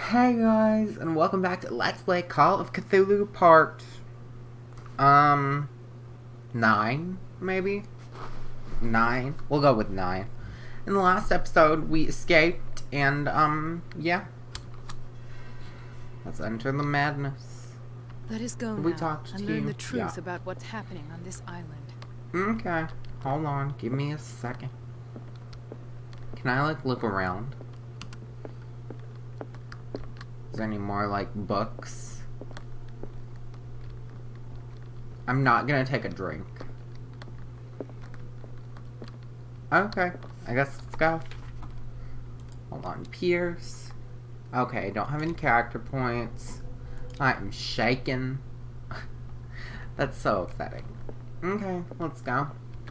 Hey guys, and welcome back to Let's Play Call of Cthulhu Part 9, maybe? 9? We'll go with 9. In the last episode, we escaped, and, yeah. Let's enter the madness. Let us go We now talked and to learn you. the truth Yeah. about what's happening on this island. Okay, hold on, give me a second. Can I, look around? Is there any more, books? I'm not gonna take a drink. Okay, I guess let's go. Hold on, Pierce. Okay, don't have any character points. I'm shaking. That's so upsetting. Okay, let's go.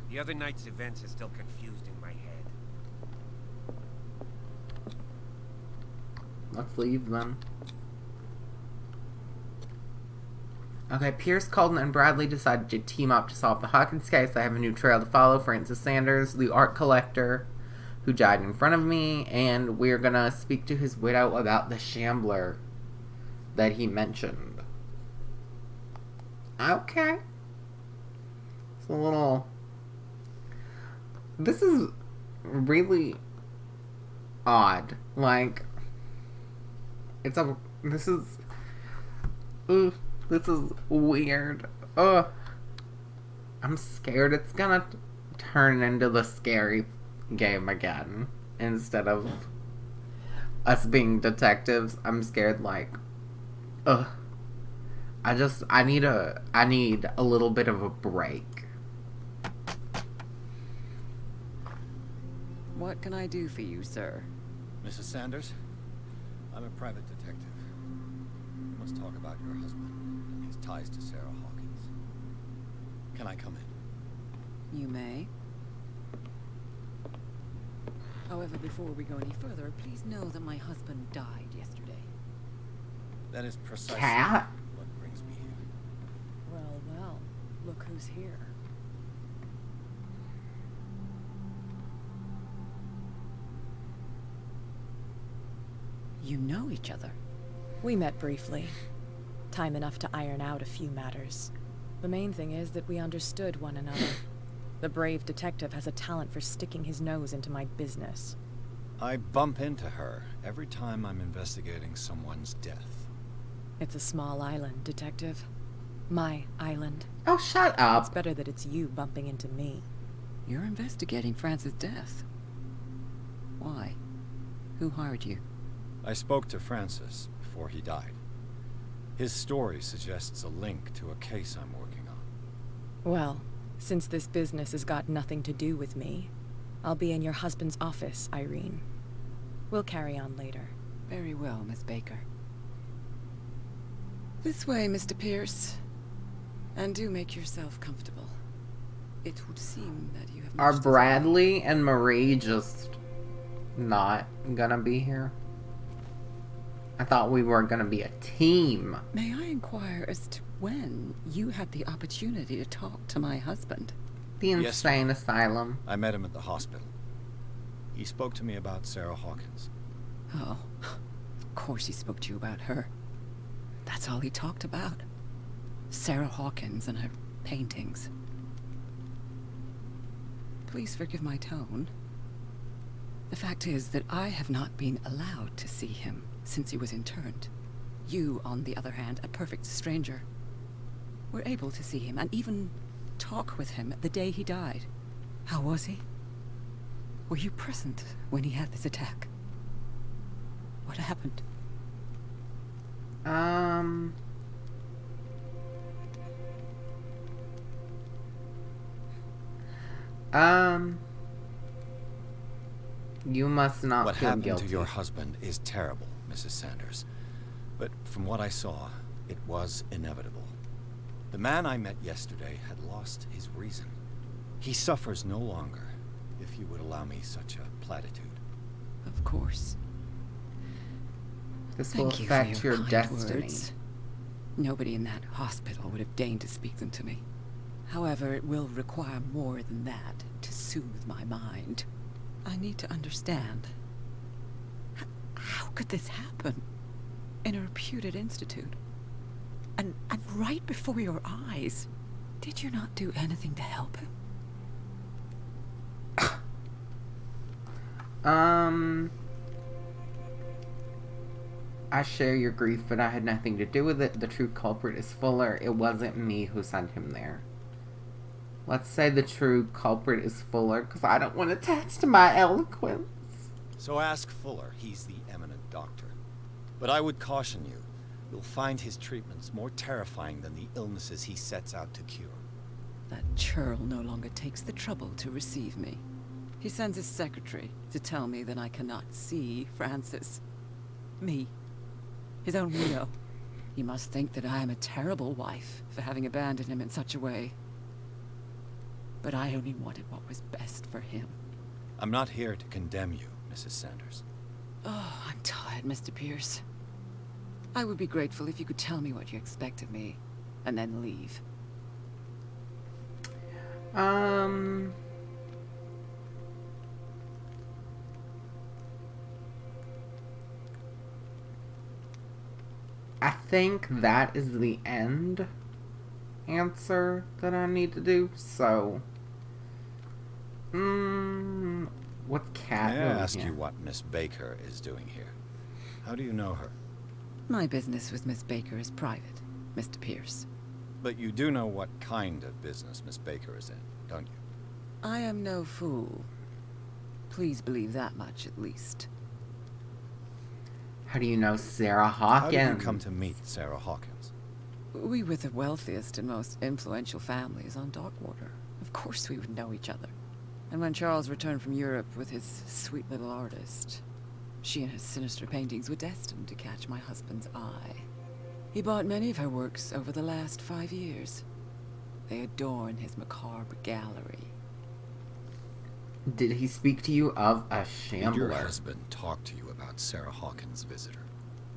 The other night's events are still confused in my head. Let's leave then. Okay, Pierce, Colton, and Bradley decided to team up to solve the Hawkins case. I have a new trail to follow. Irene Sanders, the art collector who died in front of me, and we're gonna speak to his widow about the Shambler that he mentioned. Okay. It's a little... This is really odd. This is... Ugh. This is weird. Ugh. I'm scared it's gonna turn into the scary game again. Instead of us being detectives. I'm scared, ugh. I need a little bit of a break. What can I do for you, sir? Mrs. Sanders, I'm a private detective. We must talk about your husband and his ties to Sarah Hawkins. Can I come in? You may. However, before we go any further, please know that my husband died yesterday. That is precisely Cat? what brings me here. Well, well, look who's here. You know each other. We met briefly. Time enough to iron out a few matters. The main thing is that we understood one another. The brave detective has a talent for sticking his nose into my business. I bump into her every time I'm investigating someone's death. It's a small island, detective. My island. Oh, shut It's up. better that it's you bumping into me. You're investigating Francis' death. Why? Who hired you? I spoke to Francis before he died. His story suggests a link to a case I'm working on. Well, since this business has got nothing to do with me, I'll be in your husband's office, Irene. We'll carry on later. Very well, Miss Baker. This way, Mr. Pierce. And do make yourself comfortable. It would seem that you have... Are much to Bradley and Marie just not gonna be here? I thought we were gonna be a team. May I inquire as to when you had the opportunity to talk to my husband? The Yes, insane asylum. I met him at the hospital. He spoke to me about Sarah Hawkins. Oh, of course he spoke to you about her. That's all he talked about. Sarah Hawkins and her paintings. Please forgive my tone. The fact is that I have not been allowed to see him since he was interned. You, on the other hand, a perfect stranger, were able to see him and even talk with him the day he died. How was he? Were you present when he had this attack? What happened? You must not What feel happened guilty. to your husband is terrible, Mrs. Sanders. But from what I saw, it was inevitable. The man I met yesterday had lost his reason. He suffers no longer, if you would allow me such a platitude. Of course. This will Thank you for affect your kind destiny. words. Nobody in that hospital would have deigned to speak them to me. However, it will require more than that to soothe my mind. I need to understand. How could this happen? in a reputed institute. And right before your eyes. Did you not do anything to help him? I share your grief, but I had nothing to do with it. The true culprit is Fuller. It wasn't me who sent him there. Let's say the true culprit is Fuller, because I don't want to test my eloquence. So ask Fuller. He's the eminent doctor. But I would caution you. You'll find his treatments more terrifying than the illnesses he sets out to cure. That churl no longer takes the trouble to receive me. He sends his secretary to tell me that I cannot see Francis. Me. His own widow. He must think that I am a terrible wife for having abandoned him in such a way. But I only wanted what was best for him. I'm not here to condemn you, Mrs. Sanders. Oh, I'm tired, Mr. Pierce. I would be grateful if you could tell me what you expect of me, and then leave. I think that is the end answer that I need to do, so... what's Cat May I doing ask here? you what Miss Baker is doing here? How do you know her? My business with Miss Baker is private, Mr. Pierce. But you do know what kind of business Miss Baker is in, don't you? I am no fool. Please believe that much, at least. How do you know Sarah Hawkins? How did you come to meet Sarah Hawkins? We were the wealthiest and most influential families on Darkwater. Of course we would know each other. And when Charles returned from Europe with his sweet little artist, she and his sinister paintings were destined to catch my husband's eye. He bought many of her works over the last 5 years. They adorn his macabre gallery. Did he speak to you of a Shambler? Did your husband talk to you about Sarah Hawkins' visitor?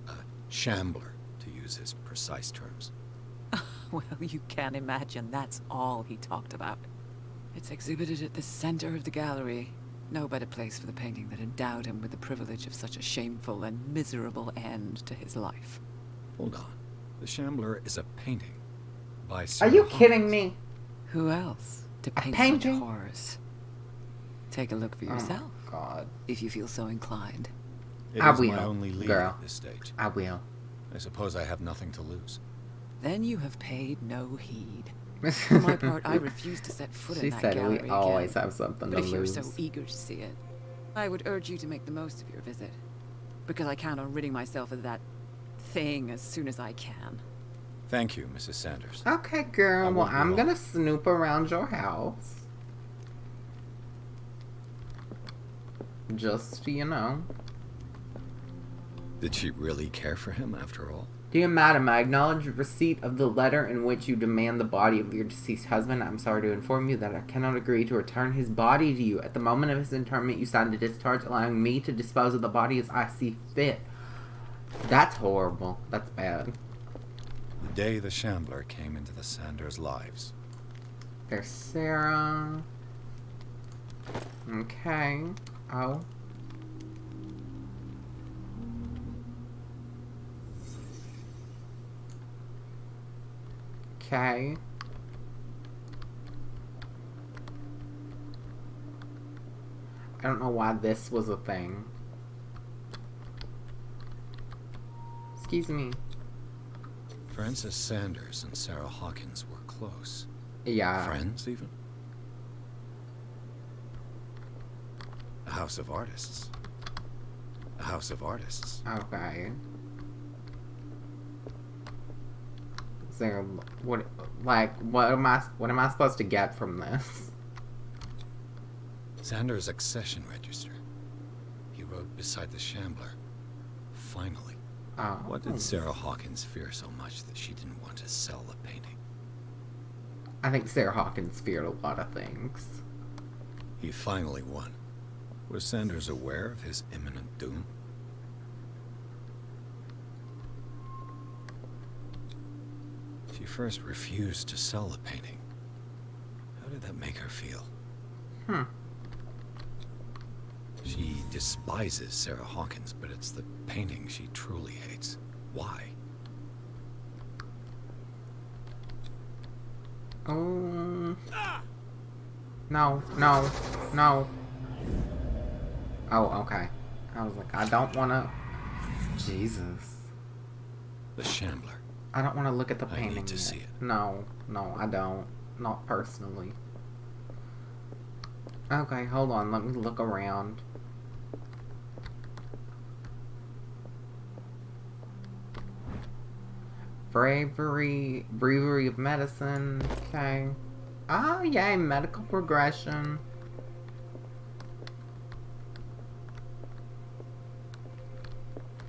A Shambler, to use his precise terms. Well, you can imagine that's all he talked about. It's exhibited at the center of the gallery. No better place for the painting that endowed him with the privilege of such a shameful and miserable end to his life. Hold on. The Shambler is a painting by Are Sarah you Hawkins. kidding me? Who else to paint such painting? horrors? Take a look for yourself, Oh, God. if you feel so inclined. It I is will, my only lead girl. at this stage. I will. I suppose I have nothing to lose. Then you have paid no heed. For my part, I refuse to set foot She in that said gallery we always again. have something But to if you're lose. so eager to see it, I would urge you to make the most of your visit. Because I count on ridding myself of that thing as soon as I can. Thank you, Mrs. Sanders. Okay, I girl. Well, won't be I'm long. gonna snoop around your house. Just, you know. Did she really care for him after all? Dear Madam, I acknowledge receipt of the letter in which you demand the body of your deceased husband. I'm sorry to inform you that I cannot agree to return his body to you. At the moment of his interment, you signed a discharge allowing me to dispose of the body as I see fit. That's horrible. That's bad. The day the Shambler came into the Sanders' lives. There's Sarah. Okay. Oh. Okay. I don't know why this was a thing. Excuse me. Francis Sanders and Sarah Hawkins were close. Yeah. Friends, even? A house of artists. A house of artists. Okay. Is there, what am I supposed to get from this? Sanders' accession register. He wrote beside the Shambler. Finally. Oh. What did Sarah Hawkins fear so much that she didn't want to sell the painting? I think Sarah Hawkins feared a lot of things. He finally won. Was Sanders aware of his imminent doom? She first refused to sell the painting. How did that make her feel? She despises Sarah Hawkins, but it's the painting she truly hates. Why? Oh. No, no, no. Oh, okay. I was like, I don't want to... Jesus. The Shambler. I don't want to look at the I painting need to yet. see it. No, no, I don't. Not personally. Okay, hold on. Let me look around. Bravery of medicine. Okay. Oh, yay, medical progression.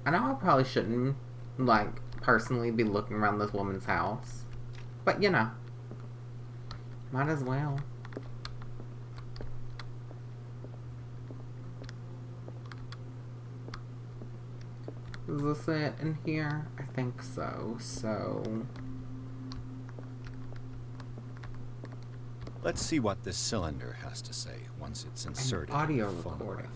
I know I probably shouldn't, like, personally be looking around this woman's house. But, you know. Might as well. Is this it in here? I think so. So... Let's see what this cylinder has to say once it's inserted. An audio in the recording.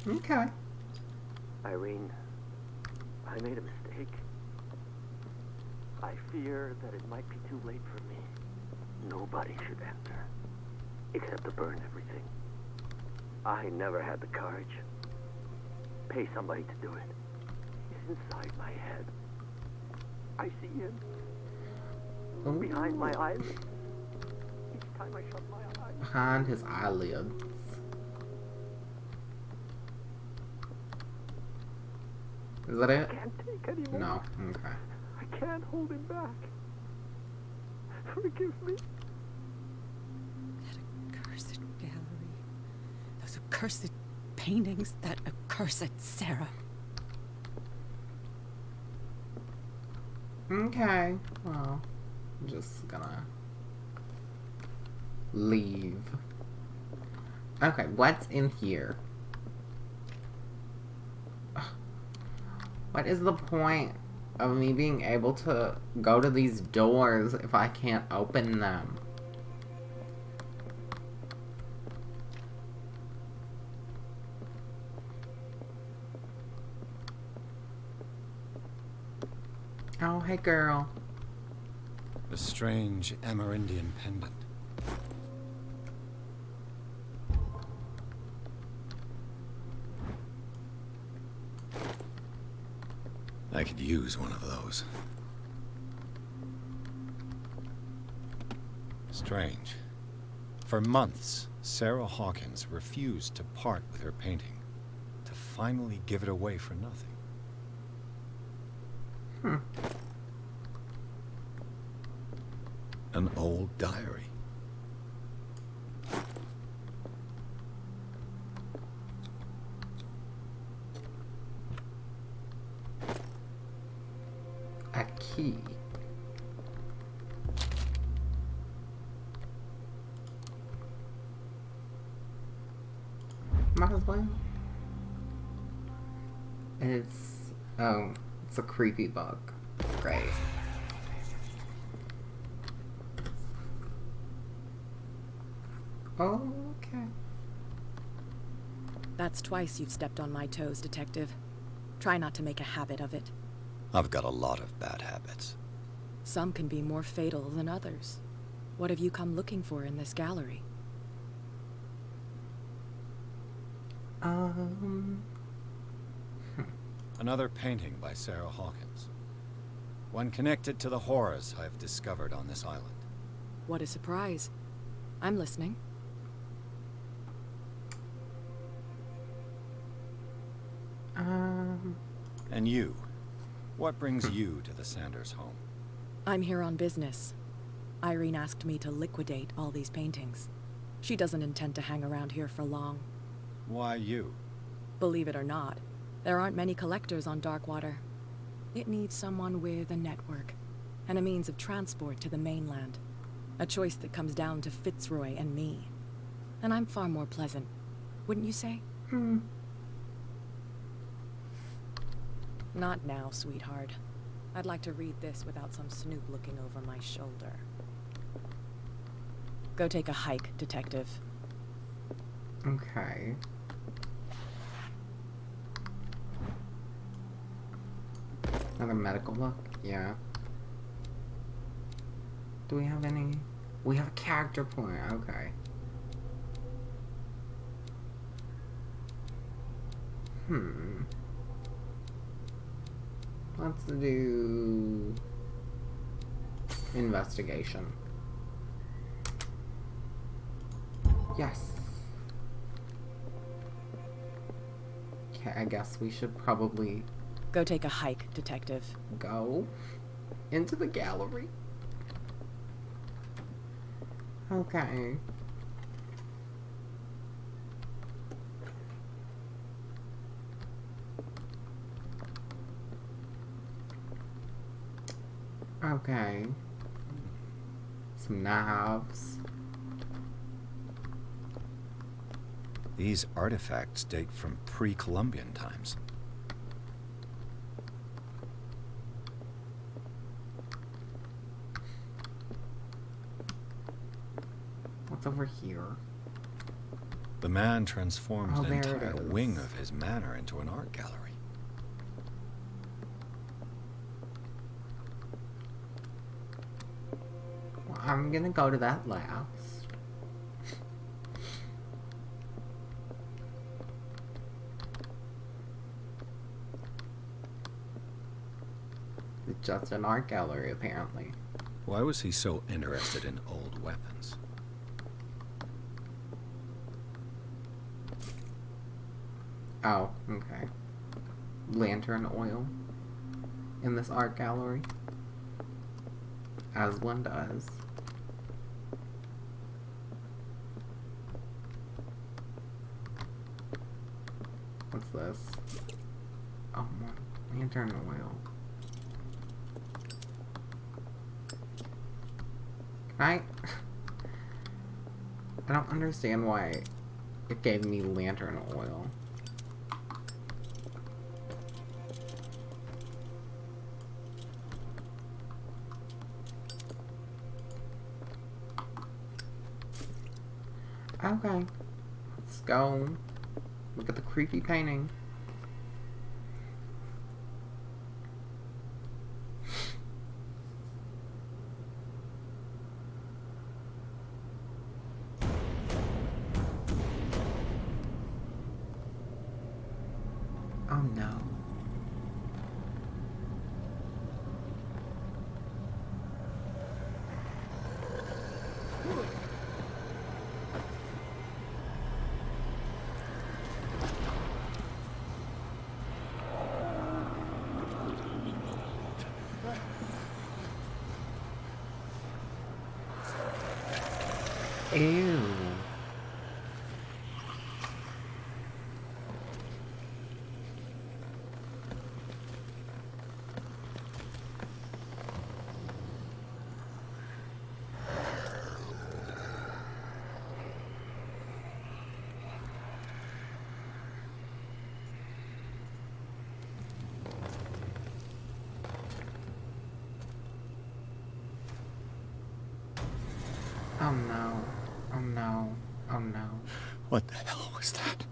Okay. Irene, I made a mistake. I fear that it might be too late for me. Nobody should enter, except to burn everything. I never had the courage. Pay somebody to do it. He's inside my head. I see him. Ooh. Behind my eyelids. Each time I shut my eyes. Behind his eyelids. Is that I it? can't take anymore. No. Okay. I can't hold him back. Forgive me. That accursed gallery. Those accursed paintings. That accursed Sarah. Okay. Well, I'm just gonna leave. Okay, what's in here? What is the point of me being able to go to these doors if I can't open them? Oh, hey girl. The strange Amerindian pendant. I could use one of those. Strange. For months, Sarah Hawkins refused to part with her painting, to finally give it away for nothing. An old diary. A key. Might as well. It's... oh, it's a creepy book. Great. Okay. That's twice you've stepped on my toes, Detective. Try not to make a habit of it. I've got a lot of bad habits. Some can be more fatal than others. What have you come looking for in this gallery? Another painting by Sarah Hawkins. One connected to the horrors I've discovered on this island. What a surprise. I'm listening. And you? What brings you to the Sanders home? I'm here on business. Irene asked me to liquidate all these paintings. She doesn't intend to hang around here for long. Why you? Believe it or not, there aren't many collectors on Darkwater. It needs someone with a network, and a means of transport to the mainland. A choice that comes down to Fitzroy and me. And I'm far more pleasant, wouldn't you say? Not now, sweetheart. I'd like to read this without some snoop looking over my shoulder. Go take a hike, Detective. Okay. Another medical book? Yeah. Do we have any? We have a character point. Okay. Let's do investigation. Yes. Okay, I guess we should probably Go take a hike, Detective. go into the gallery. Okay. Okay. Some knives. These artifacts date from pre-Columbian times. What's over here? The man transformed Oh, an there it entire is. wing of his manor into an art gallery. Well, I'm gonna go to that last. It's just an art gallery, apparently. Why was he so interested in old weapons? Oh, okay. Lantern oil in this art gallery. As one does. What's this? Oh, more lantern oil. I don't understand why it gave me lantern oil. Okay, let's go look at the creepy painting. Oh no. Ew. Oh no. Oh no. Oh no. What the hell was that?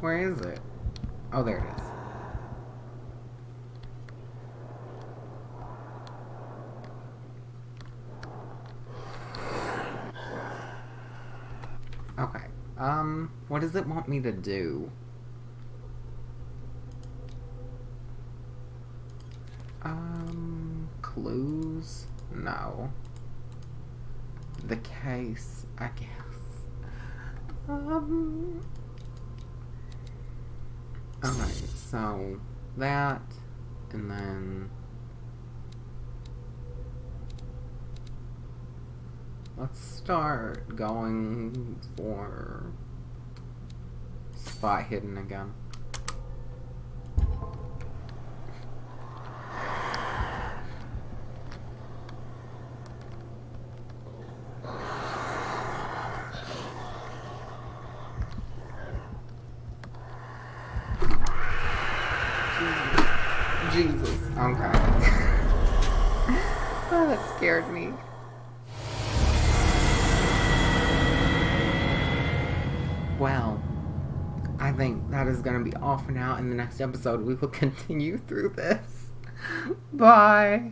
Where is it? Oh, there it is. Okay. What does it want me to do? Clues? No. The case, I guess. Okay, so that, and then let's start going for spot hidden again. Jesus. Okay. Oh, that scared me. Well, I think that is going to be all for now. In the next episode, we will continue through this. Bye.